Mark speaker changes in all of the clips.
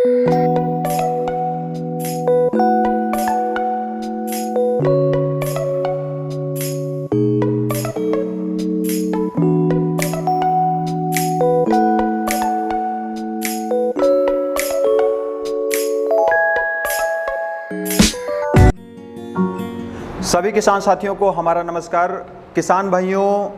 Speaker 1: सभी किसान साथियों को हमारा नमस्कार। किसान भाइयों,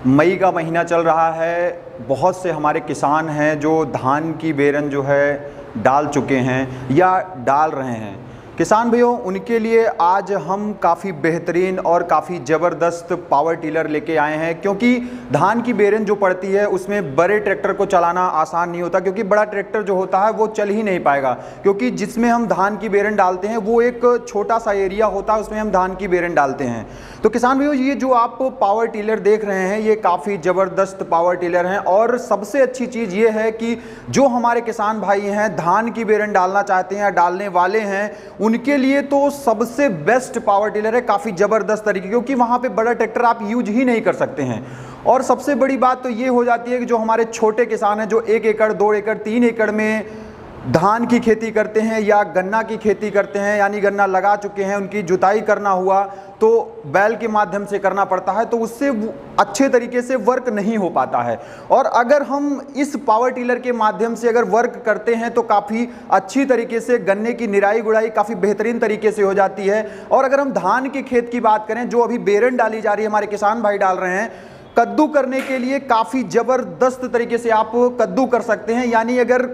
Speaker 1: मई का महीना चल रहा है। बहुत से हमारे किसान हैं जो धान की बेरन जो है डाल चुके हैं या डाल रहे हैं। किसान भाइयों, उनके लिए आज हम काफ़ी बेहतरीन और काफ़ी ज़बरदस्त पावर टिलर लेके आए हैं, क्योंकि धान की बेरन जो पड़ती है उसमें बड़े ट्रैक्टर को चलाना आसान नहीं होता, क्योंकि बड़ा ट्रैक्टर जो होता है वो चल ही नहीं पाएगा, क्योंकि जिसमें हम धान की बेरन डालते हैं वो एक छोटा सा एरिया होता है, उसमें हम धान की बेरन डालते हैं। तो किसान भाइयों, ये जो आप पावर टिलर देख रहे हैं ये काफ़ी ज़बरदस्त पावर टिलर हैं। और सबसे अच्छी चीज़ ये है कि जो हमारे किसान भाई हैं धान की बेरन डालना चाहते हैं या डालने वाले हैं, उनके लिए तो सबसे बेस्ट पावर टिलर है, काफ़ी ज़बरदस्त तरीके, क्योंकि वहाँ पे बड़ा ट्रैक्टर आप यूज ही नहीं कर सकते हैं। और सबसे बड़ी बात तो ये हो जाती है कि जो हमारे छोटे किसान हैं जो 1 एकड़ 2 एकड़ 3 एकड़ में धान की खेती करते हैं या गन्ना की खेती करते हैं, यानी गन्ना लगा चुके हैं, उनकी जुताई करना हुआ तो बैल के माध्यम से करना पड़ता है, तो उससे अच्छे तरीके से वर्क नहीं हो पाता है। और अगर हम इस पावर टिलर के माध्यम से अगर वर्क करते हैं तो काफ़ी अच्छी तरीके से गन्ने की निराई गुड़ाई काफ़ी बेहतरीन तरीके से हो जाती है। और अगर हम धान के खेत की बात करें, जो अभी बेरन डाली जा रही है, हमारे किसान भाई डाल रहे हैं, कद्दू करने के लिए काफ़ी ज़बरदस्त तरीके से आप कद्दू कर सकते हैं। यानी अगर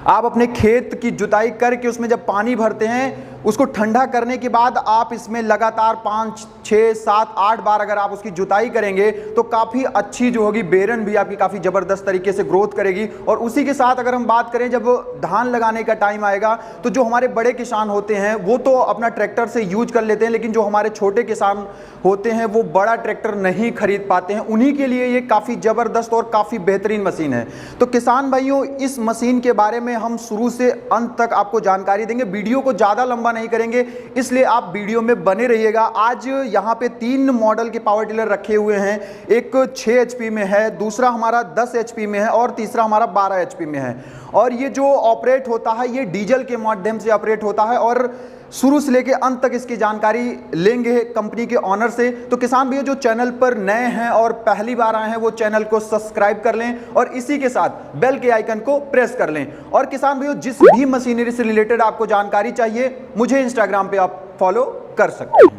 Speaker 1: आप अपने खेत की जुताई करके उसमें जब पानी भरते हैं, उसको ठंडा करने के बाद आप इसमें लगातार 5, 6, 7, 8 बार अगर आप उसकी जुताई करेंगे तो काफ़ी अच्छी जो होगी बेरन भी आपकी काफ़ी ज़बरदस्त तरीके से ग्रोथ करेगी। और उसी के साथ अगर हम बात करें, जब धान लगाने का टाइम आएगा तो जो हमारे बड़े किसान होते हैं वो तो अपना ट्रैक्टर से यूज कर लेते हैं, लेकिन जो हमारे छोटे किसान होते हैं वो बड़ा ट्रैक्टर नहीं खरीद पाते हैं, उन्हीं के लिए ये काफ़ी ज़बरदस्त और काफ़ी बेहतरीन मशीन है। तो किसान भाइयों, इस मशीन के बारे में हम शुरू से अंत तक आपको जानकारी देंगे। वीडियो को ज़्यादा लंबा नहीं करेंगे, इसलिए आप वीडियो में बने रहिएगा। आज यहाँ पे 3 मॉडल के पावर टिलर रखे हुए हैं। एक 6 HP में है, दूसरा हमारा 10 HP में है और तीसरा हमारा 12 HP में है। और ये जो ऑपरेट होता है ये डीजल के माध्यम से ऑपरेट होता है, और शुरू से लेके अंत तक इसकी जानकारी लेंगे कंपनी के ऑनर से। तो किसान भैया, जो चैनल पर नए हैं और पहली बार आए हैं वो चैनल को सब्सक्राइब कर लें और इसी के साथ बेल के आइकन को प्रेस कर लें। और किसान भैया, जिस भी मशीनरी से रिलेटेड आपको जानकारी चाहिए, मुझे इंस्टाग्राम पे आप फॉलो कर सकते हैं।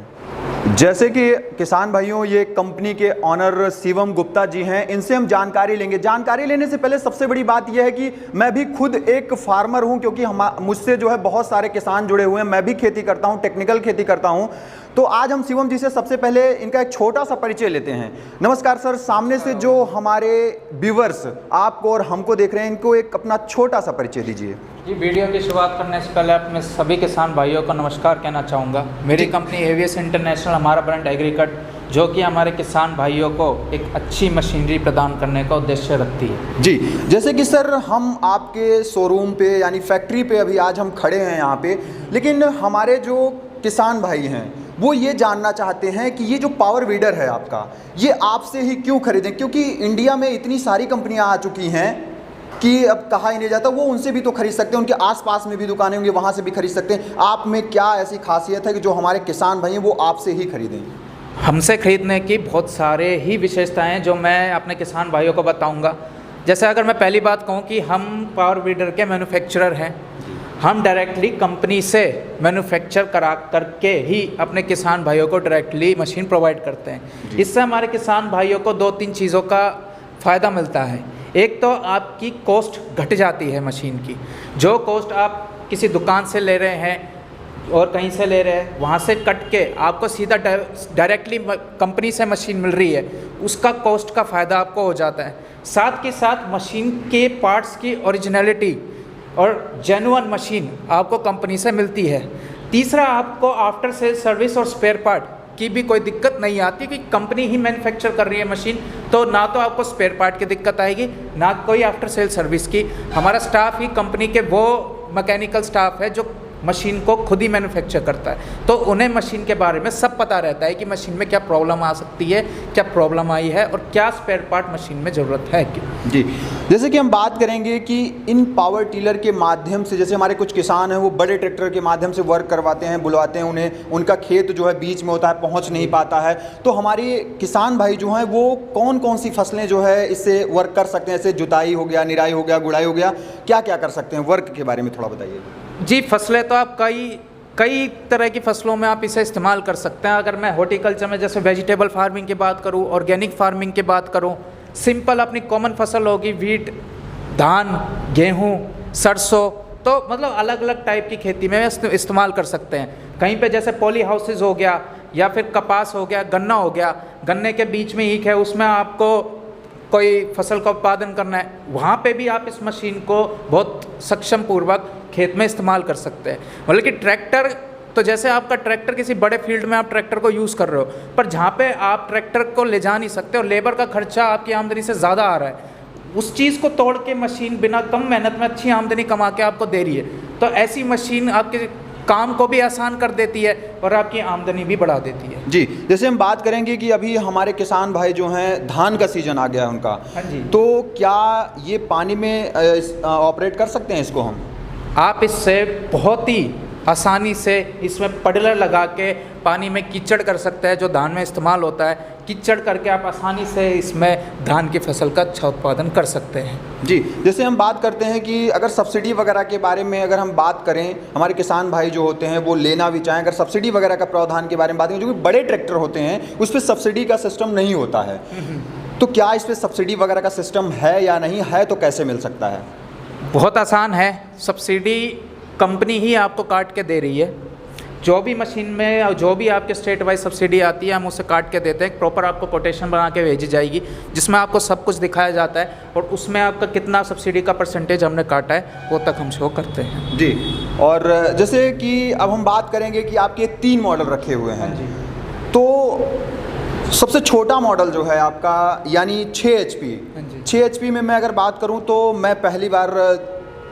Speaker 1: जैसे कि किसान भाइयों, ये कंपनी के ऑनर शिवम गुप्ता जी हैं, इनसे हम जानकारी लेंगे। जानकारी लेने से पहले सबसे बड़ी बात यह है कि मैं भी खुद एक फार्मर हूं, क्योंकि मुझसे जो है बहुत सारे किसान जुड़े हुए हैं। मैं भी खेती करता हूं, टेक्निकल खेती करता हूं। तो आज हम शिवम जी से सबसे पहले इनका एक छोटा सा परिचय लेते हैं। नमस्कार सर। सामने से जो हमारे व्यूअर्स आपको और हमको देख रहे हैं, इनको एक अपना छोटा सा परिचय दीजिए।
Speaker 2: जी, वीडियो की शुरुआत करने से पहले मैं सभी किसान भाइयों को नमस्कार कहना चाहूँगा। मेरी कंपनी एवीएस इंटरनेशनल, हमारा ब्रांड एग्रीकट, जो कि हमारे किसान भाइयों को एक अच्छी मशीनरी प्रदान करने का उद्देश्य रखती है।
Speaker 1: जी, जैसे कि सर हम आपके शोरूम पे यानी फैक्ट्री पे अभी आज हम खड़े हैं यहाँ पे, लेकिन हमारे जो किसान भाई हैं वो ये जानना चाहते हैं कि ये जो पावर वीडर है आपका, ये आपसे ही क्यों खरीदें, क्योंकि इंडिया में इतनी सारी कंपनियां आ चुकी हैं कि अब कहा ही नहीं जाता। वो उनसे भी तो खरीद सकते हैं, उनके आसपास में भी दुकानें होंगी, वहाँ से भी खरीद सकते हैं। आप में क्या ऐसी खासियत है कि जो हमारे किसान भाई हैं वो आपसे ही खरीदें?
Speaker 2: हमसे खरीदने की बहुत सारे ही विशेषताएँ हैं जो मैं अपने किसान भाइयों को बताऊँगा। जैसे अगर मैं पहली बात कहूँ कि हम पावर वीडर के मैन्युफैक्चरर हैं, हम डायरेक्टली कंपनी से मैन्युफैक्चर करा करके ही अपने किसान भाइयों को डायरेक्टली मशीन प्रोवाइड करते हैं। इससे हमारे किसान भाइयों को 2-3 चीज़ों का फ़ायदा मिलता है। एक तो आपकी कॉस्ट घट जाती है मशीन की। जो कॉस्ट आप किसी दुकान से ले रहे हैं और कहीं से ले रहे हैं, वहाँ से कट के आपको सीधा डायरेक्टली कंपनी से मशीन मिल रही है, उसका कॉस्ट का फ़ायदा आपको हो जाता है। साथ के साथ मशीन के पार्ट्स की ओरिजिनलिटी और जेन्युइन मशीन आपको कंपनी से मिलती है। तीसरा, आपको आफ्टर सेल सर्विस और स्पेयर पार्ट की भी कोई दिक्कत नहीं आती, कि कंपनी ही मैन्युफैक्चर कर रही है मशीन, तो ना तो आपको स्पेयर पार्ट की दिक्कत आएगी, ना कोई आफ्टर सेल सर्विस की। हमारा स्टाफ ही कंपनी के वो मैकेनिकल स्टाफ है जो मशीन को खुद ही मैन्युफैक्चर करता है, तो उन्हें मशीन के बारे में सब पता रहता है कि मशीन में क्या प्रॉब्लम आ सकती है, क्या प्रॉब्लम आई है और क्या स्पेयर पार्ट मशीन में ज़रूरत है क्यों।
Speaker 1: जी, जैसे कि हम बात करेंगे कि इन पावर टिलर के माध्यम से, जैसे हमारे कुछ किसान हैं वो बड़े ट्रैक्टर के माध्यम से वर्क करवाते हैं, बुलवाते हैं उन्हें, उनका खेत जो है बीच में होता है, पहुँच नहीं पाता है, तो हमारे किसान भाई जो हैं वो कौन कौन सी फसलें जो है इससे वर्क कर सकते हैं, जैसे जुताई हो गया, निराई हो गया, गुड़ाई हो गया, क्या क्या कर सकते हैं, वर्क के बारे में थोड़ा बताइए।
Speaker 2: जी, फसलें तो आप कई तरह की फसलों में आप इसे इस्तेमाल कर सकते हैं। अगर मैं हॉर्टिकल्चर में जैसे वेजिटेबल फार्मिंग की बात करूं, ऑर्गेनिक फार्मिंग की बात करूं, सिंपल अपनी कॉमन फसल होगी वीट, धान, गेहूं, सरसों, तो मतलब अलग अलग टाइप की खेती में इस्तेमाल कर सकते हैं। कहीं पे जैसे पॉली हाउसेज हो गया या फिर कपास हो गया, गन्ना हो गया, गन्ने के बीच में ईख है, उसमें आपको कोई फसल का उत्पादन करना है, वहाँ पे भी आप इस मशीन को बहुत सक्षम पूर्वक खेत में इस्तेमाल कर सकते हैं। मतलब कि ट्रैक्टर, तो जैसे आपका ट्रैक्टर किसी बड़े फील्ड में आप ट्रैक्टर को यूज़ कर रहे हो, पर जहाँ पे आप ट्रैक्टर को ले जा नहीं सकते और लेबर का खर्चा आपकी आमदनी से ज़्यादा आ रहा है, उस चीज़ को तोड़ के मशीन बिना कम मेहनत में अच्छी आमदनी कमा के आपको दे रही है, तो ऐसी मशीन आपके काम को भी आसान कर देती है और आपकी आमदनी भी बढ़ा देती है।
Speaker 1: जी, जैसे हम बात करेंगे कि अभी हमारे किसान भाई जो हैं धान का सीजन आ गया है उनका,
Speaker 2: हाँ जी,
Speaker 1: तो क्या ये पानी में ऑपरेट कर सकते हैं इसको हम?
Speaker 2: आप इससे बहुत ही आसानी से इसमें पडलर लगा के पानी में कीचड़ कर सकते हैं, जो धान में इस्तेमाल होता है, कीचड़ करके आप आसानी से इसमें धान की फसल का अच्छा उत्पादन कर सकते हैं।
Speaker 1: जी, जैसे हम बात करते हैं कि अगर सब्सिडी वगैरह के बारे में अगर हम बात करें, हमारे किसान भाई जो होते हैं वो लेना भी चाहें, अगर सब्सिडी वगैरह का प्रावधान के बारे में बात करें, जो कि बड़े ट्रैक्टर होते हैं उस पर सब्सिडी का सिस्टम नहीं होता है, तो क्या इस पर सब्सिडी वगैरह का सिस्टम है या नहीं है, तो कैसे मिल सकता है?
Speaker 2: बहुत आसान है, सब्सिडी कंपनी ही आपको काट के दे रही है। जो भी मशीन में और जो भी आपके स्टेट वाइज सब्सिडी आती है, हम उसे काट के देते हैं, प्रॉपर आपको कोटेशन बना के भेजी जाएगी, जिसमें आपको सब कुछ दिखाया जाता है और उसमें आपका कितना सब्सिडी का परसेंटेज हमने काटा है वो तक हम शो करते हैं।
Speaker 1: जी, और जैसे कि अब हम बात करेंगे कि आपके 3 मॉडल रखे हुए हैं, तो सबसे छोटा मॉडल जो है आपका यानी 6 HP, 6 HP में मैं अगर बात करूं तो मैं पहली बार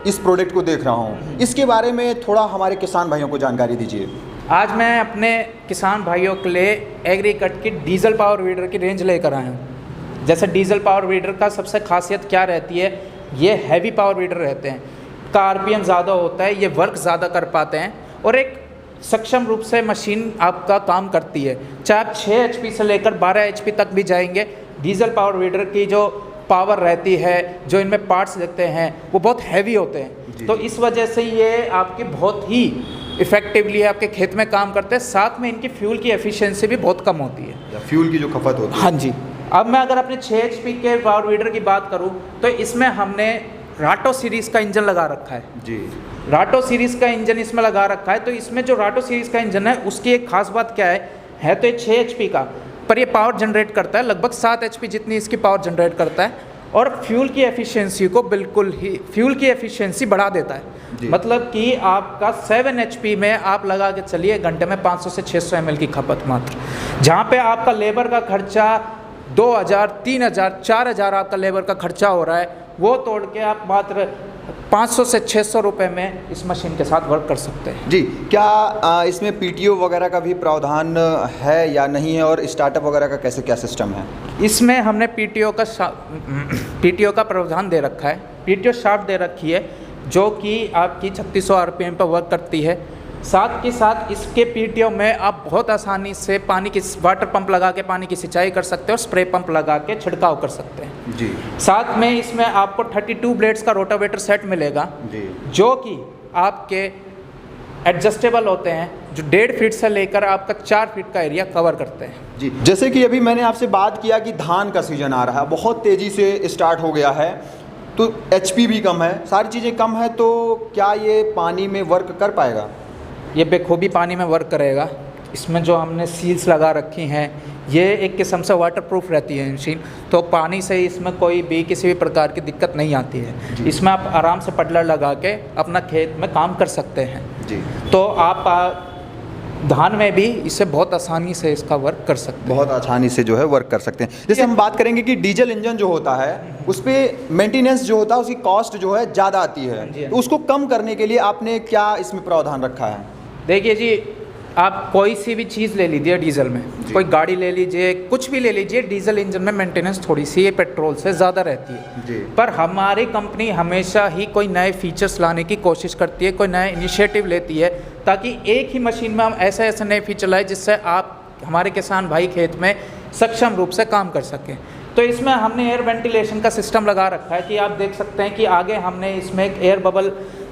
Speaker 1: इस प्रोडक्ट को देख रहा हूं, इसके बारे में थोड़ा हमारे किसान भाइयों को जानकारी दीजिए।
Speaker 2: आज मैं अपने किसान भाइयों के लिए एग्रीकट की डीजल पावर वीडर की रेंज लेकर आया हूँ। जैसे डीजल पावर वीडर का सबसे खासियत क्या रहती है, ये हैवी पावर वीडर रहते हैं, का RPM ज़्यादा होता है, ये वर्क ज़्यादा कर पाते हैं और एक सक्षम रूप से मशीन आपका काम करती है। चाहे आप 6 HP से लेकर 12 HP तक भी जाएंगे, डीजल पावर वीडर की जो पावर रहती है, जो इनमें पार्ट्स लगते हैं वो बहुत हैवी होते हैं, तो इस वजह से ये आपकी बहुत ही इफ़ेक्टिवली आपके खेत में काम करते हैं। साथ में इनकी फ्यूल की एफिशिएंसी भी बहुत कम होती है,
Speaker 1: फ्यूल की जो खपत होती है।
Speaker 2: हाँ जी, अब मैं अगर अपने 6 HP के पावर वीडर की बात करूँ तो इसमें हमने राटो सीरीज़ का इंजन लगा रखा है।
Speaker 1: जी,
Speaker 2: राटो सीरीज़ का इंजन इसमें लगा रखा है, तो इसमें जो राटो सीरीज़ का इंजन है उसकी एक खास बात क्या है तो ये 6 HP का, पर ये पावर जनरेट करता है लगभग 7 HP जितनी इसकी पावर जनरेट करता है और फ्यूल की एफिशिएंसी को बिल्कुल ही फ्यूल की एफिशिएंसी बढ़ा देता है। मतलब कि आपका 7 HP में आप लगा के चलिए घंटे में 500 से 600 ml की खपत मात्र, जहाँ पे आपका लेबर का खर्चा 2000, 3000, 4000 आपका लेबर का खर्चा हो रहा है, वो तोड़ के आप मात्र 500 से 600 रुपये में इस मशीन के साथ वर्क कर सकते हैं।
Speaker 1: जी, क्या इसमें PTO वगैरह का भी प्रावधान है या नहीं है, और स्टार्टअप वगैरह का कैसे क्या सिस्टम है?
Speaker 2: इसमें हमने PTO का प्रावधान दे रखा है, PTO शाफ्ट दे रखी है जो कि आपकी 3600 RPM पर वर्क करती है। साथ के साथ इसके PTO में आप बहुत आसानी से पानी की वाटर पंप लगा के पानी की सिंचाई कर सकते हैं और स्प्रे पंप लगा के छिड़काव कर सकते हैं।
Speaker 1: जी,
Speaker 2: साथ में इसमें आपको 32 ब्लेड्स का रोटावेटर सेट मिलेगा
Speaker 1: जी,
Speaker 2: जो कि आपके एडजस्टेबल होते हैं, जो 1.5 फीट से लेकर आपका 4 फीट का एरिया कवर करते हैं।
Speaker 1: जी, जैसे कि अभी मैंने आपसे बात किया कि धान का सीजन आ रहा है, बहुत तेज़ी से स्टार्ट हो गया है, तो HP भी कम है, सारी चीज़ें कम है, तो क्या ये पानी में वर्क कर पाएगा?
Speaker 2: ये बेखूबी पानी में वर्क करेगा। इसमें जो हमने सील्स लगा रखी हैं, ये एक किस्म से वाटरप्रूफ रहती है मशीन, तो पानी से इसमें कोई भी किसी भी प्रकार की दिक्कत नहीं आती है। इसमें आप आराम से पडलर लगा के अपना खेत में काम कर सकते हैं।
Speaker 1: जी,
Speaker 2: तो आप धान में भी इससे बहुत आसानी से इसका वर्क कर सकते हैं।
Speaker 1: बहुत आसानी से जो है वर्क कर सकते हैं। जैसे हम बात करेंगे कि डीजल इंजन जो होता है उस पर मेंटेनेंस जो होता है उसकी कॉस्ट जो है ज़्यादा आती है, तो उसको कम करने के लिए आपने क्या इसमें प्रावधान रखा है?
Speaker 2: देखिए जी, आप कोई सी भी चीज़ ले लीजिए डीजल में, कोई गाड़ी ले लीजिए, कुछ भी ले लीजिए, डीजल इंजन में मेंटेनेंस थोड़ी सी पेट्रोल से ज़्यादा रहती है
Speaker 1: जी।
Speaker 2: पर हमारी कंपनी हमेशा ही कोई नए फीचर्स लाने की कोशिश करती है, कोई नया इनिशिएटिव लेती है, ताकि एक ही मशीन में हम ऐसे ऐसे नए फीचर लाए जिससे आप हमारे किसान भाई खेत में सक्षम रूप से काम कर सकें। तो इसमें हमने एयर वेंटिलेशन का सिस्टम लगा रखा है कि आप देख सकते हैं कि आगे हमने इसमें एक एयर बबल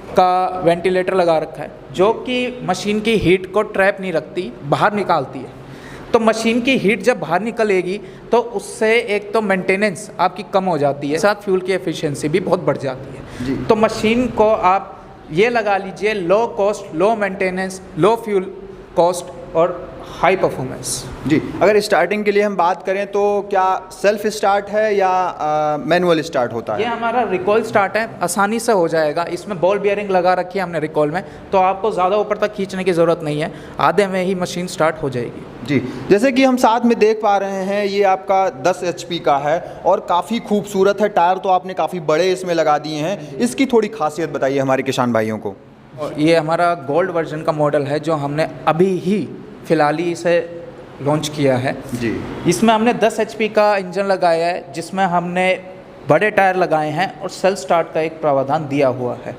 Speaker 2: का वेंटिलेटर लगा रखा है जो कि मशीन की हीट को ट्रैप नहीं रखती, बाहर निकालती है। तो मशीन की हीट जब बाहर निकलेगी तो उससे एक तो मेंटेनेंस आपकी कम हो जाती है, साथ फ्यूल की एफिशिएंसी भी बहुत बढ़ जाती है। तो मशीन को आप ये लगा लीजिए, लो कॉस्ट, लो मेंटेनेंस, लो फ्यूल कॉस्ट और हाई परफॉर्मेंस।
Speaker 1: जी, अगर स्टार्टिंग के लिए हम बात करें तो क्या सेल्फ स्टार्ट है या मैनुअल स्टार्ट होता है?
Speaker 2: ये हमारा रिकॉइल स्टार्ट है, आसानी से हो जाएगा। इसमें बॉल बियरिंग लगा रखी है हमने रिकॉइल में, तो आपको ज़्यादा ऊपर तक खींचने की ज़रूरत नहीं है, आधे में ही मशीन स्टार्ट हो जाएगी।
Speaker 1: जी, जैसे कि हम साथ में देख पा रहे हैं ये आपका 10 HP का है और काफ़ी खूबसूरत है। टायर तो आपने काफ़ी बड़े इसमें लगा दिए हैं, इसकी थोड़ी खासियत बताइए हमारे किसान भाइयों को।
Speaker 2: ये हमारा गोल्ड वर्जन का मॉडल है जो हमने अभी ही फिलहाल ही इसे लॉन्च किया है
Speaker 1: जी।
Speaker 2: इसमें हमने 10 HP का इंजन लगाया है जिसमें हमने बड़े टायर लगाए हैं और सेल्फ स्टार्ट का एक प्रावधान दिया हुआ है।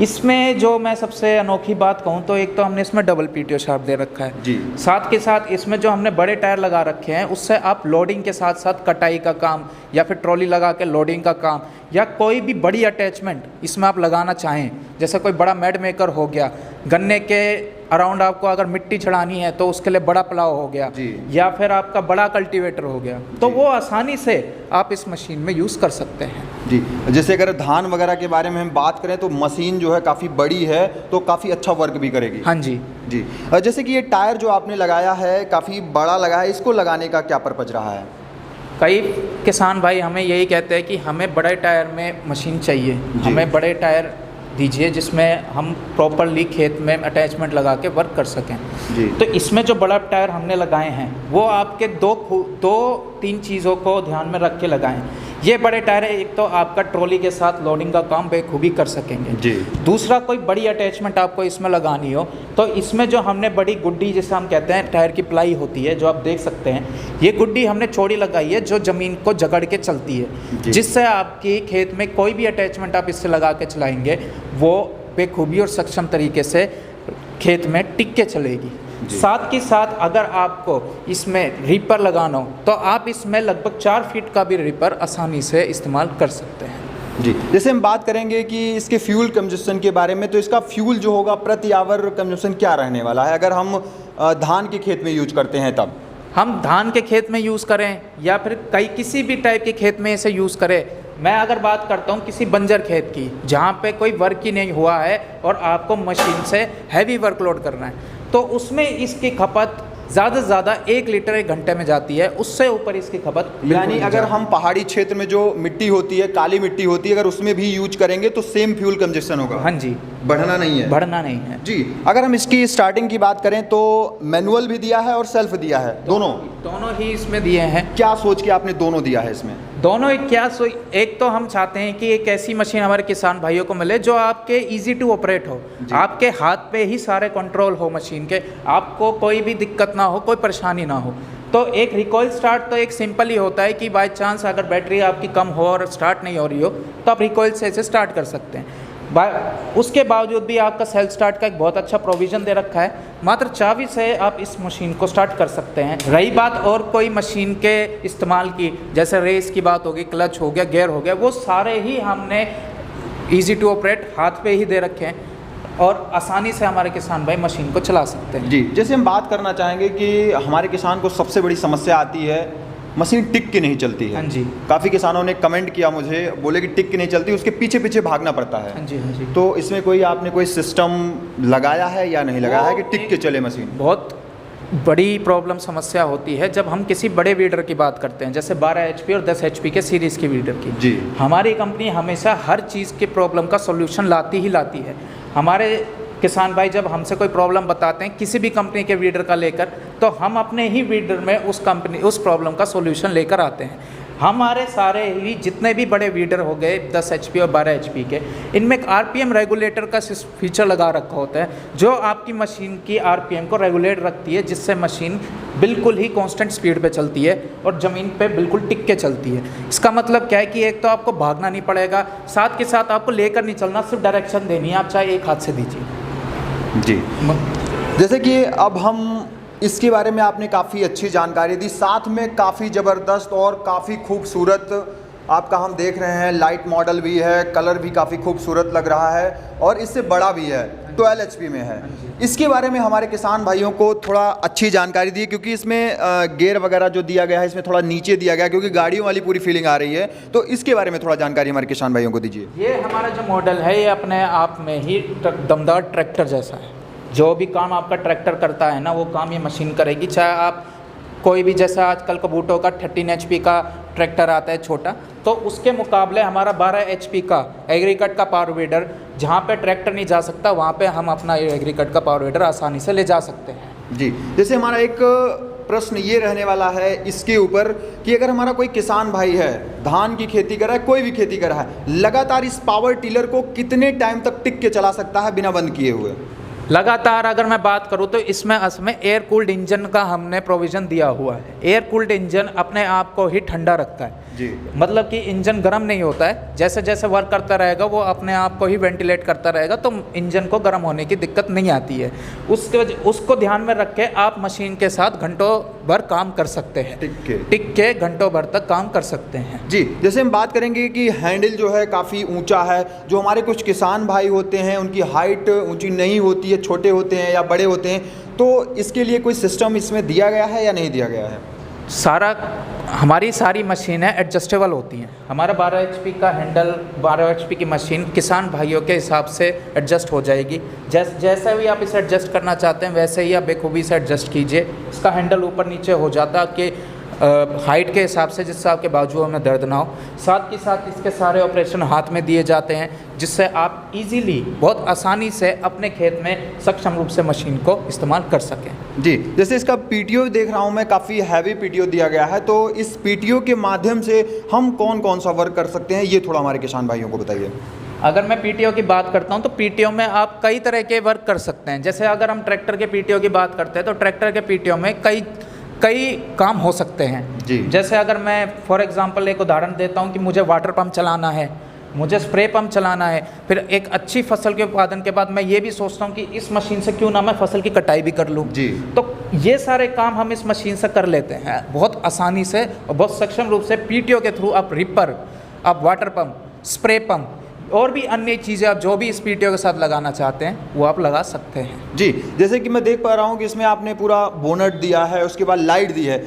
Speaker 2: इसमें जो मैं सबसे अनोखी बात कहूँ तो एक तो हमने इसमें डबल PTO शाफ्ट दे रखा है
Speaker 1: जी।
Speaker 2: साथ के साथ इसमें जो हमने बड़े टायर लगा रखे हैं उससे आप लोडिंग के साथ साथ कटाई का काम या फिर ट्रॉली लगा के लोडिंग का काम या कोई भी बड़ी अटैचमेंट इसमें आप लगाना चाहें, जैसे कोई बड़ा मैड मेकर हो गया, गन्ने के अराउंड आपको अगर मिट्टी चढ़ानी है तो उसके लिए बड़ा प्लाव हो गया या फिर आपका बड़ा कल्टीवेटर हो गया, तो वो आसानी से आप इस मशीन में यूज़ कर सकते हैं
Speaker 1: जी। जैसे अगर धान वगैरह के बारे में हम बात करें तो मशीन जो है काफ़ी बड़ी है तो काफ़ी अच्छा वर्क भी करेगी।
Speaker 2: हाँ जी
Speaker 1: जी। जैसे कि ये टायर जो आपने लगाया है काफ़ी बड़ा लगा है, इसको लगाने का क्या पर्पज रहा है?
Speaker 2: कई किसान भाई हमें यही कहते हैं कि हमें बड़े टायर में मशीन चाहिए, हमें बड़े टायर दीजिए जिसमें हम प्रॉपरली खेत में अटैचमेंट लगा के वर्क कर सकें जी। तो इसमें जो बड़ा टायर हमने लगाए हैं वो आपके दो तीन चीज़ों को ध्यान में रख के लगाएं। ये बड़े टायर है, एक तो आपका ट्रॉली के साथ लोडिंग का काम बेखूबी कर सकेंगे जी। दूसरा, कोई बड़ी अटैचमेंट आपको इसमें लगानी हो तो इसमें जो हमने बड़ी गुड्डी जिसे हम कहते हैं टायर की प्लाई होती है जो आप देख सकते हैं, ये गुड्डी हमने चौड़ी लगाई है जो ज़मीन को जकड़ के चलती है, जिससे आपकी खेत में कोई भी अटैचमेंट आप इससे लगा के चलाएंगे वो बेखूबी और सक्षम तरीके से खेत में टिक के चलेगी। साथ के साथ अगर आपको इसमें रीपर लगाना हो तो आप इसमें लगभग 4 फीट का भी रीपर आसानी से इस्तेमाल कर सकते हैं
Speaker 1: जी। जैसे हम बात करेंगे कि इसके फ्यूल कंजप्शन के बारे में, तो इसका फ्यूल जो होगा प्रति आवर कंजप्शन क्या रहने वाला है अगर हम धान के खेत में यूज करते हैं? तब
Speaker 2: हम धान के खेत में यूज़ करें या फिर किसी भी टाइप के खेत में इसे यूज़ करें, मैं अगर बात करता हूँ किसी बंजर खेत की जहाँ पे कोई वर्क ही नहीं हुआ है और आपको मशीन से हैवी वर्कलोड करना है, तो उसमें इसकी खपत ज़्यादा से ज़्यादा 1 लीटर 1 घंटे में जाती है, उससे ऊपर इसकी खपत
Speaker 1: यानी अगर हम पहाड़ी क्षेत्र में जो मिट्टी होती है, काली मिट्टी होती है, अगर उसमें भी यूज करेंगे तो सेम फ्यूल कंजप्शन होगा?
Speaker 2: हाँ जी,
Speaker 1: बढ़ना नहीं है।
Speaker 2: बढ़ना नहीं है
Speaker 1: जी। अगर हम इसकी स्टार्टिंग की बात करें तो मैनुअल भी दिया है और सेल्फ दिया है, दोनों
Speaker 2: ही इसमें दिए हैं।
Speaker 1: क्या सोच के आपने दोनों दिया है इसमें?
Speaker 2: दोनों एक तो हम चाहते हैं कि एक ऐसी मशीन हमारे किसान भाइयों को मिले जो आपके इजी टू ऑपरेट हो, आपके हाथ पे ही सारे कंट्रोल हो मशीन के, आपको कोई भी दिक्कत ना हो, कोई परेशानी ना हो। तो एक रिकॉइल स्टार्ट तो एक सिंपल ही होता है कि बाय चांस अगर बैटरी आपकी कम हो और स्टार्ट नहीं हो रही हो तो आप रिकॉइल से इसे स्टार्ट कर सकते हैं। उसके बावजूद भी आपका सेल्फ स्टार्ट का एक बहुत अच्छा प्रोविज़न दे रखा है, मात्र चाबी से आप इस मशीन को स्टार्ट कर सकते हैं। रही बात और कोई मशीन के इस्तेमाल की, जैसे रेस की बात होगी, क्लच हो गया, गियर हो गया, वो सारे ही हमने इजी टू ऑपरेट हाथ पे ही दे रखे हैं और आसानी से हमारे किसान भाई मशीन को चला सकते हैं
Speaker 1: जी। जैसे हम बात करना चाहेंगे कि हमारे किसान को सबसे बड़ी समस्या आती है मशीन टिक के नहीं चलती है।
Speaker 2: हाँ जी।
Speaker 1: काफ़ी किसानों ने कमेंट किया मुझे, बोले कि टिक के नहीं चलती, उसके पीछे पीछे भागना पड़ता है।
Speaker 2: हाँ जी, हाँ जी।
Speaker 1: तो इसमें आपने कोई सिस्टम लगाया है या नहीं लगाया है कि टिक के चले मशीन?
Speaker 2: बहुत बड़ी प्रॉब्लम समस्या होती है जब हम किसी बड़े वीडर की बात करते हैं, जैसे 12 HP और 10 HP के सीरीज़ के वीडर की जी। हमारी कंपनी हमेशा हर चीज़ के प्रॉब्लम का सॉल्यूशन लाती ही लाती है। हमारे किसान भाई जब हमसे कोई प्रॉब्लम बताते हैं किसी भी कंपनी के वीडर का लेकर, तो हम अपने ही वीडर में उस प्रॉब्लम का सोल्यूशन लेकर आते हैं। हमारे सारे ही जितने भी बड़े वीडर हो गए 10 HP और 12 HP के, इनमें एक RPM रेगुलेटर का फीचर लगा रखा होता है जो आपकी मशीन की RPM को रेगुलेट रखती है, जिससे मशीन बिल्कुल ही कांस्टेंट स्पीड पे चलती है और ज़मीन पे बिल्कुल टिक के चलती है। इसका मतलब क्या है कि एक तो आपको भागना नहीं पड़ेगा, साथ के साथ आपको लेकर नहीं चलना, सिर्फ डायरेक्शन देनी है, आप चाहे एक हाथ से दीजिए
Speaker 1: जी। जैसे कि अब हम इसके बारे में आपने काफ़ी अच्छी जानकारी दी, साथ में काफ़ी ज़बरदस्त और काफ़ी खूबसूरत आपका हम देख रहे हैं, लाइट मॉडल भी है, कलर भी काफ़ी खूबसूरत लग रहा है और इससे बड़ा भी है, 12 HP में है। इसके बारे में हमारे किसान भाइयों को थोड़ा अच्छी जानकारी दी, क्योंकि इसमें गियर वगैरह जो दिया गया है इसमें थोड़ा नीचे दिया गया है, क्योंकि गाड़ियों वाली पूरी फीलिंग आ रही है। तो इसके बारे में थोड़ा जानकारी हमारे किसान भाइयों को दीजिए।
Speaker 2: ये हमारा जो मॉडल है ये अपने आप में ही दमदार ट्रैक्टर जैसा है। जो भी काम आपका ट्रैक्टर करता है ना, वो काम ये मशीन करेगी। चाहे आप कोई भी, जैसा आजकल कबूटो का 13 HP का ट्रैक्टर आता है छोटा, तो उसके मुकाबले हमारा 12 HP का एग्रीकट का पावर वीडर, जहाँ पे ट्रैक्टर नहीं जा सकता वहाँ पे हम अपना एग्रीकट का पावर वीडर आसानी से ले जा सकते हैं
Speaker 1: जी। जैसे हमारा एक प्रश्न ये रहने वाला है इसके ऊपर कि अगर हमारा कोई किसान भाई है, धान की खेती कर रहा है, कोई भी खेती कर रहा है, लगातार इस पावर टिलर को कितने टाइम तक टिक के चला सकता है बिना बंद किए हुए?
Speaker 2: लगातार अगर मैं बात करूं तो इसमें असमें एयर कूल्ड इंजन का हमने प्रोविज़न दिया हुआ है। एयर कूल्ड इंजन अपने आप को ही ठंडा रखता है
Speaker 1: जी।
Speaker 2: मतलब कि इंजन गर्म नहीं होता है, जैसे जैसे वर्क करता रहेगा वो अपने आप को ही वेंटिलेट करता रहेगा, तो इंजन को गर्म होने की दिक्कत नहीं आती है। उसको ध्यान में रख के आप मशीन के साथ घंटों भर काम कर सकते हैं, टिक के घंटों भर तक काम कर सकते हैं
Speaker 1: जी। जैसे हम बात करेंगे कि हैंडल जो है काफ़ी ऊंचा है, जो हमारे कुछ किसान भाई होते हैं उनकी हाइट ऊंची नहीं होती है, छोटे होते हैं या बड़े होते हैं, तो इसके लिए कोई सिस्टम इसमें दिया गया है या नहीं दिया गया है?
Speaker 2: हमारी सारी मशीनें एडजस्टेबल होती हैं। हमारा 12 HP का हैंडल, 12 HP की मशीन किसान भाइयों के हिसाब से एडजस्ट हो जाएगी। जैसे भी आप इसे एडजस्ट करना चाहते हैं वैसे ही आप बेखूबी से एडजस्ट कीजिए। इसका हैंडल ऊपर नीचे हो जाता कि हाइट के हिसाब से, जिससे आपके बाजुओं में दर्द ना हो। साथ के साथ इसके सारे ऑपरेशन हाथ में दिए जाते हैं, जिससे आप इजीली, बहुत आसानी से अपने खेत में सक्षम रूप से मशीन को इस्तेमाल कर सकें
Speaker 1: जी। जैसे इसका PTO देख रहा हूँ मैं, काफ़ी हैवी PTO दिया गया है, तो इस PTO के माध्यम से हम कौन कौन सा वर्क कर सकते हैं, ये थोड़ा हमारे किसान भाइयों को बताइए।
Speaker 2: अगर मैं PTO की बात करता हूं तो PTO में आप कई तरह के वर्क कर सकते हैं। जैसे अगर हम ट्रैक्टर के PTO की बात करते हैं तो ट्रैक्टर के PTO में कई काम हो सकते हैं
Speaker 1: जी।
Speaker 2: जैसे अगर मैं फॉर एग्जांपल एक उदाहरण देता हूं कि मुझे वाटर पंप चलाना है, मुझे स्प्रे पंप चलाना है, फिर एक अच्छी फसल के उत्पादन के बाद मैं ये भी सोचता हूं कि इस मशीन से क्यों ना मैं फसल की कटाई भी कर लूं
Speaker 1: जी।
Speaker 2: तो ये सारे काम हम इस मशीन से कर लेते हैं बहुत आसानी से और बहुत सक्षम रूप से। PTO के थ्रू आप रिपर, आप वाटर पंप, स्प्रे पंप और भी अन्य चीज़ें आप जो भी इस PTO के साथ लगाना चाहते हैं वो आप लगा सकते हैं
Speaker 1: जी। जैसे कि मैं देख पा रहा हूँ कि इसमें आपने पूरा बोनट दिया है, उसके बाद लाइट दी है।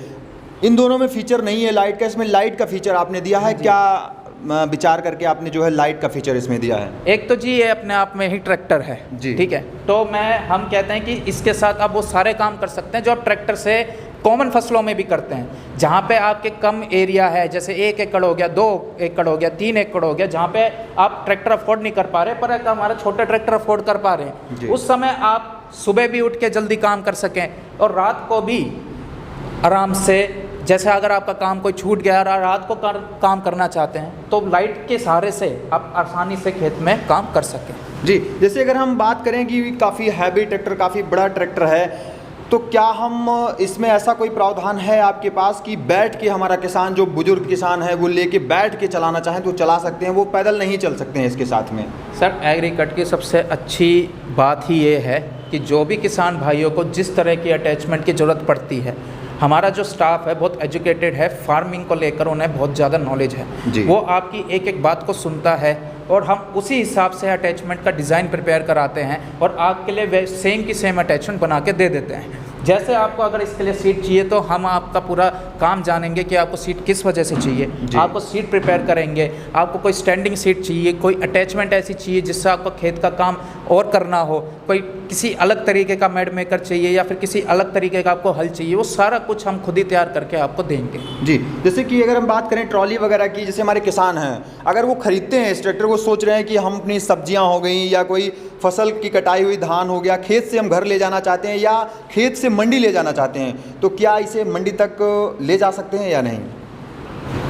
Speaker 1: इन दोनों में फीचर नहीं है लाइट का, इसमें लाइट का फीचर आपने दिया है। क्या विचार करके आपने जो है लाइट का फीचर इसमें दिया है?
Speaker 2: एक तो जी ये अपने आप में ही ट्रैक्टर है
Speaker 1: जी,
Speaker 2: ठीक है, तो हम कहते हैं कि इसके साथ आप वो सारे काम कर सकते हैं जो आप ट्रैक्टर से कॉमन फसलों में भी करते हैं। जहाँ पे आपके कम एरिया है, जैसे 1 एकड़ हो गया, 2 एकड़ हो गया, 3 एकड़ हो गया, जहाँ पे आप ट्रैक्टर अफोर्ड नहीं कर पा रहे पर एक हमारा छोटा ट्रैक्टर अफोर्ड कर पा रहे हैं, उस समय आप सुबह भी उठ के जल्दी काम कर सकें और रात को भी आराम से, जैसे अगर आपका काम कोई छूट गया और रात को काम करना चाहते हैं तो लाइट के सहारे से आप आसानी से खेत में काम कर सकें
Speaker 1: जी। जैसे अगर हम बात करें कि काफ़ी हैवी ट्रैक्टर, काफ़ी बड़ा ट्रैक्टर है, तो क्या हम इसमें ऐसा कोई प्रावधान है आपके पास कि बैठ के हमारा किसान, जो बुजुर्ग किसान है, वो लेके बैठ के चलाना चाहें तो चला सकते हैं, वो पैदल नहीं चल सकते हैं इसके साथ में?
Speaker 2: सर एग्रीकट की सबसे अच्छी बात ही ये है कि जो भी किसान भाइयों को जिस तरह की अटैचमेंट की ज़रूरत पड़ती है, हमारा जो स्टाफ है बहुत एजुकेटेड है, फार्मिंग को लेकर उन्हें बहुत ज़्यादा नॉलेज है, वो आपकी एक एक बात को सुनता है और हम उसी हिसाब से अटैचमेंट का डिज़ाइन प्रिपेयर कराते हैं और आपके लिए सेम की सेम अटैचमेंट बना के दे देते हैं। जैसे आपको अगर इसके लिए सीट चाहिए तो हम आपका पूरा काम जानेंगे कि आपको सीट किस वजह से चाहिए, आपको सीट प्रिपेयर करेंगे। आपको कोई स्टैंडिंग सीट चाहिए, कोई अटैचमेंट ऐसी चाहिए जिससे आपका खेत का काम और करना हो, कोई किसी अलग तरीके का मेड मेकर चाहिए या फिर किसी अलग तरीके का आपको हल चाहिए, वो सारा कुछ हम खुद ही तैयार करके आपको देंगे।
Speaker 1: जी, जैसे कि अगर हम बात करें ट्रॉली वगैरह की, जैसे हमारे किसान हैं, अगर वो खरीदते हैं इस ट्रैक्टर को, सोच रहे हैं कि हम अपनी सब्जियां हो गई या कोई फसल की कटाई हुई धान हो गया, खेत से हम घर ले जाना चाहते हैं या खेत से मंडी ले जाना चाहते हैं, तो क्या इसे मंडी तक ले जा सकते हैं या नहीं?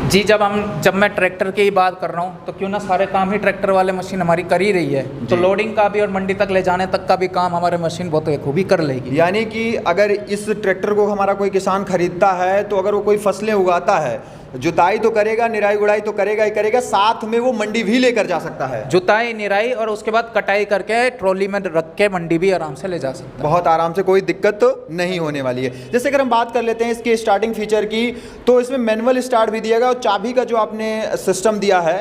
Speaker 2: जी, जब मैं ट्रैक्टर की ही बात कर रहा हूँ तो क्यों ना सारे काम ही ट्रैक्टर वाले मशीन हमारी कर ही रही है, तो लोडिंग का भी और मंडी तक ले जाने तक का भी काम हमारे मशीन बहुत खूबी कर लेगी।
Speaker 1: यानी कि अगर इस ट्रैक्टर को हमारा कोई किसान खरीदता है तो अगर वो कोई फसलें उगाता है, जुताई तो करेगा, निराई गुड़ाई तो करेगा ही करेगा, साथ में वो मंडी भी लेकर जा सकता है।
Speaker 2: जुताई, निराई और उसके बाद कटाई करके ट्रॉली में रख के मंडी भी आराम से ले जा सकता है।
Speaker 1: बहुत आराम से, कोई दिक्कत नहीं होने वाली है। जैसे अगर हम बात कर लेते हैं इसके स्टार्टिंग फीचर की, तो इसमें मैनुअल स्टार्ट भी दिया गया और चाबी का जो आपने सिस्टम दिया है,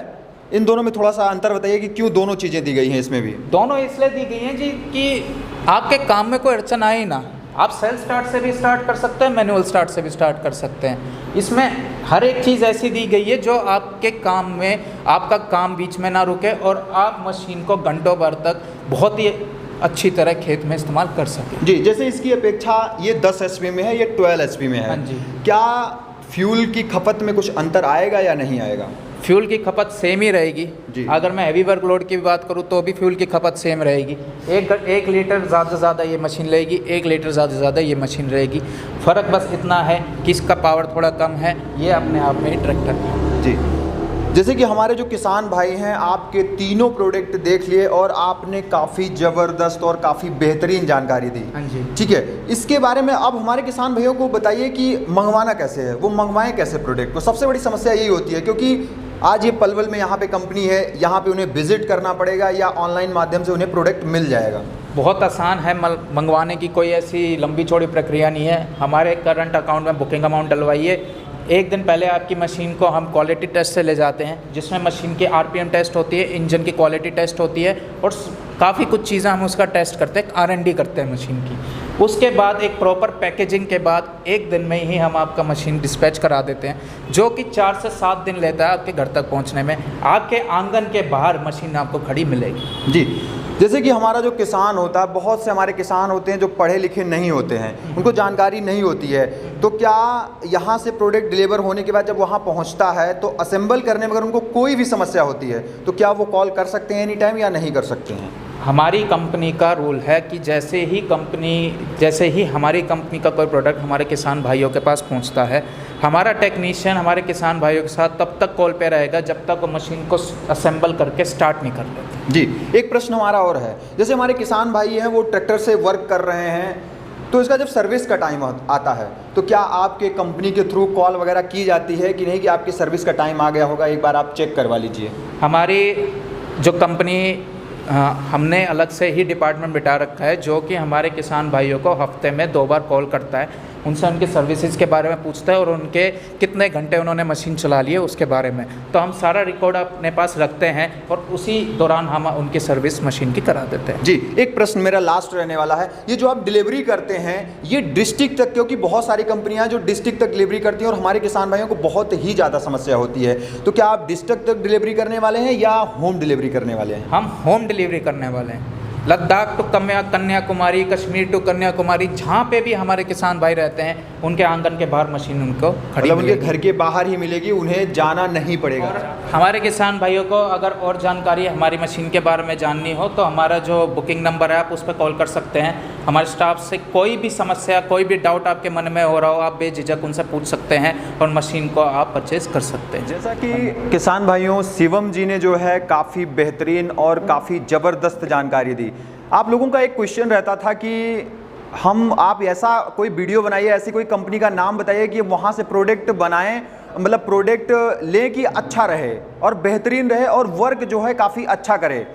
Speaker 1: इन दोनों में थोड़ा सा अंतर बताइए कि क्यों दोनों चीज़ें दी गई हैं इसमें भी?
Speaker 2: दोनों इसलिए दी गई हैं जी कि आपके काम में कोई अड़चन आए ना, आप सेल्फ स्टार्ट से भी स्टार्ट कर सकते हैं, मैनुअल स्टार्ट से भी स्टार्ट कर सकते हैं। इसमें हर एक चीज़ ऐसी दी गई है जो आपके काम में, आपका काम बीच में ना रुके और आप मशीन को घंटों भर तक बहुत ही अच्छी तरह खेत में इस्तेमाल कर सकें।
Speaker 1: जी, जैसे इसकी अपेक्षा ये 10 HP में है, ये 12 HP में है।
Speaker 2: हाँ जी।
Speaker 1: क्या फ्यूल की खपत में कुछ अंतर आएगा या नहीं आएगा?
Speaker 2: फ्यूल की खपत सेम ही रहेगी
Speaker 1: जी।
Speaker 2: अगर मैं हैवी वर्कलोड की भी बात करूँ तो भी फ्यूल की खपत सेम रहेगी। एक लीटर ज़्यादा से ज़्यादा ये मशीन लेगी, 1 लीटर ज़्यादा से ज़्यादा ये मशीन रहेगी। फ़र्क बस इतना है कि इसका पावर थोड़ा कम है, ये अपने आप में ही ट्रैक्टर है।
Speaker 1: जी, जैसे कि हमारे जो किसान भाई हैं, आपके तीनों प्रोडक्ट देख लिए और आपने काफ़ी ज़बरदस्त और काफ़ी बेहतरीन जानकारी दी।
Speaker 2: हाँ जी।
Speaker 1: ठीक है, इसके बारे में अब हमारे किसान भाइयों को बताइए कि मंगवाना कैसे है, वो मंगवाएं कैसे प्रोडक्ट को। सबसे बड़ी समस्या यही होती है, क्योंकि आज ये पलवल में यहाँ पे कंपनी है, यहाँ पे उन्हें विजिट करना पड़ेगा या ऑनलाइन माध्यम से उन्हें प्रोडक्ट मिल जाएगा?
Speaker 2: बहुत आसान है, मंगवाने की कोई ऐसी लंबी चौड़ी प्रक्रिया नहीं है। हमारे करंट अकाउंट में बुकिंग अमाउंट डलवाइए, 1 दिन पहले आपकी मशीन को हम क्वालिटी टेस्ट से ले जाते हैं, जिसमें मशीन की RPM टेस्ट होती है, इंजन की क्वालिटी टेस्ट होती है और काफ़ी कुछ चीज़ें हम उसका टेस्ट करते हैं, R&D करते हैं मशीन की। उसके बाद एक प्रॉपर पैकेजिंग के बाद 1 दिन में ही हम आपका मशीन डिस्पैच करा देते हैं, जो कि 4 से 7 दिन लेता है आपके घर तक पहुंचने में। आपके आंगन के बाहर मशीन आपको खड़ी मिलेगी।
Speaker 1: जी, जैसे कि हमारा जो किसान होता है, बहुत से हमारे किसान होते हैं जो पढ़े लिखे नहीं होते हैं, उनको जानकारी नहीं होती है, तो क्या यहाँ से प्रोडक्ट डिलीवर होने के बाद जब वहाँ पहुँचता है तो असेंबल करने में अगर उनको कोई भी समस्या होती है तो क्या वो कॉल कर सकते हैं एनी टाइम या नहीं कर सकते हैं?
Speaker 2: हमारी कंपनी का रूल है कि जैसे ही हमारी कंपनी का कोई प्रोडक्ट हमारे किसान भाइयों के पास पहुंचता है, हमारा टेक्नीशियन हमारे किसान भाइयों के साथ तब तक कॉल पे रहेगा जब तक वो मशीन को असेंबल करके स्टार्ट नहीं कर लेते।
Speaker 1: जी, एक प्रश्न हमारा और है, जैसे हमारे किसान भाई हैं वो ट्रैक्टर से वर्क कर रहे हैं, तो इसका जब सर्विस का टाइम आता है तो क्या आपके कंपनी के थ्रू कॉल वगैरह की जाती है कि नहीं कि आपकी सर्विस का टाइम आ गया होगा, एक बार आप चेक करवा लीजिए?
Speaker 2: हमारी जो कंपनी, हमने अलग से ही डिपार्टमेंट बिठा रखा है जो कि हमारे किसान भाइयों को हफ्ते में 2 बार कॉल करता है, उनसे उनकी सर्विसेज के बारे में पूछता है और उनके कितने घंटे उन्होंने मशीन चला ली है उसके बारे में। तो हम सारा रिकॉर्ड अपने पास रखते हैं और उसी दौरान हम उनकी सर्विस मशीन की करा देते हैं।
Speaker 1: जी, एक प्रश्न मेरा लास्ट रहने वाला है, ये जो आप डिलीवरी करते हैं ये डिस्ट्रिक्ट तक, क्योंकि बहुत सारी कंपनियां जो डिस्ट्रिक्ट तक डिलीवरी करती हैं और हमारे किसान भाइयों को बहुत ही ज़्यादा समस्या होती है, तो क्या आप डिस्ट्रिक्ट तक डिलीवरी करने वाले हैं या होम डिलीवरी करने वाले हैं?
Speaker 2: हम होम डिलीवरी करने वाले हैं। लद्दाख टू कन्याकुमारी, कश्मीर टू कन्याकुमारी, जहाँ पे भी हमारे किसान भाई रहते हैं उनके आंगन के बाहर मशीन उनको खड़ी
Speaker 1: उनके घर के बाहर ही मिलेगी, उन्हें जाना नहीं पड़ेगा।
Speaker 2: और हमारे किसान भाइयों को अगर और जानकारी हमारी मशीन के बारे में जाननी हो तो हमारा जो बुकिंग नंबर है आप उस पर कॉल कर सकते हैं। हमारे स्टाफ से कोई भी समस्या, कोई भी डाउट आपके मन में हो रहा हो, आप बेझिझक उनसे पूछ सकते हैं और मशीन को आप परचेज कर सकते हैं।
Speaker 1: जैसा कि किसान भाइयों, शिवम जी ने जो है काफ़ी बेहतरीन और काफ़ी ज़बरदस्त जानकारी दी। आप लोगों का एक क्वेश्चन रहता था कि आप ऐसा कोई वीडियो बनाइए, ऐसी कोई कंपनी का नाम बताइए कि वहाँ से प्रोडक्ट बनाएं, मतलब प्रोडक्ट लें कि अच्छा रहे और बेहतरीन रहे और वर्क जो है काफ़ी अच्छा करे।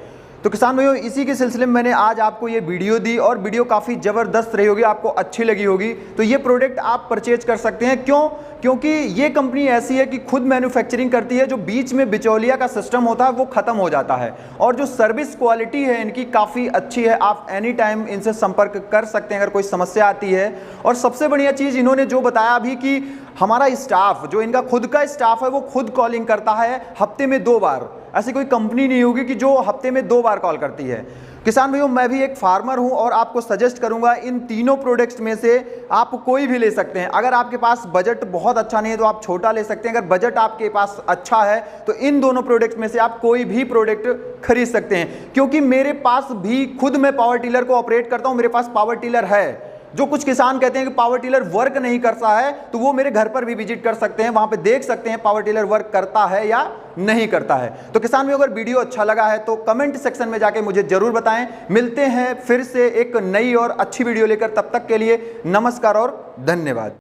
Speaker 1: तो किसान भाइयों, इसी के सिलसिले में मैंने आज आपको ये वीडियो दी और वीडियो काफ़ी ज़बरदस्त रही होगी, आपको अच्छी लगी होगी। तो ये प्रोडक्ट आप परचेज कर सकते हैं। क्यों? क्योंकि ये कंपनी ऐसी है कि खुद मैन्युफैक्चरिंग करती है, जो बीच में बिचौलिया का सिस्टम होता है वो ख़त्म हो जाता है और जो सर्विस क्वालिटी है इनकी काफ़ी अच्छी है। आप एनी टाइम इनसे संपर्क कर सकते हैं अगर कोई समस्या आती है। और सबसे बढ़िया चीज़ इन्होंने जो बताया भी कि हमारा स्टाफ, जो इनका खुद का स्टाफ है, वो खुद कॉलिंग करता है हफ्ते में 2 बार। ऐसी कोई कंपनी नहीं होगी कि जो हफ्ते में 2 बार कॉल करती है। किसान भाइयों, मैं भी एक फार्मर हूं और आपको सजेस्ट करूंगा इन तीनों प्रोडक्ट्स में से आप कोई भी ले सकते हैं। अगर आपके पास बजट बहुत अच्छा नहीं है तो आप छोटा ले सकते हैं। अगर बजट आपके पास अच्छा है तो इन दोनों प्रोडक्ट्स में से आप कोई भी प्रोडक्ट खरीद सकते हैं। क्योंकि मेरे पास भी खुद मैं पावर टिलर को ऑपरेट करता हूं, मेरे पास पावर टिलर है। जो कुछ किसान कहते हैं कि पावर टिलर वर्क नहीं करता है, तो वो मेरे घर पर भी विजिट कर सकते हैं, वहां पे देख सकते हैं पावर टिलर वर्क करता है या नहीं करता है। तो किसान में अगर वीडियो अच्छा लगा है तो कमेंट सेक्शन में जाके मुझे जरूर बताएं। मिलते हैं फिर से एक नई और अच्छी वीडियो लेकर, तब तक के लिए नमस्कार और धन्यवाद।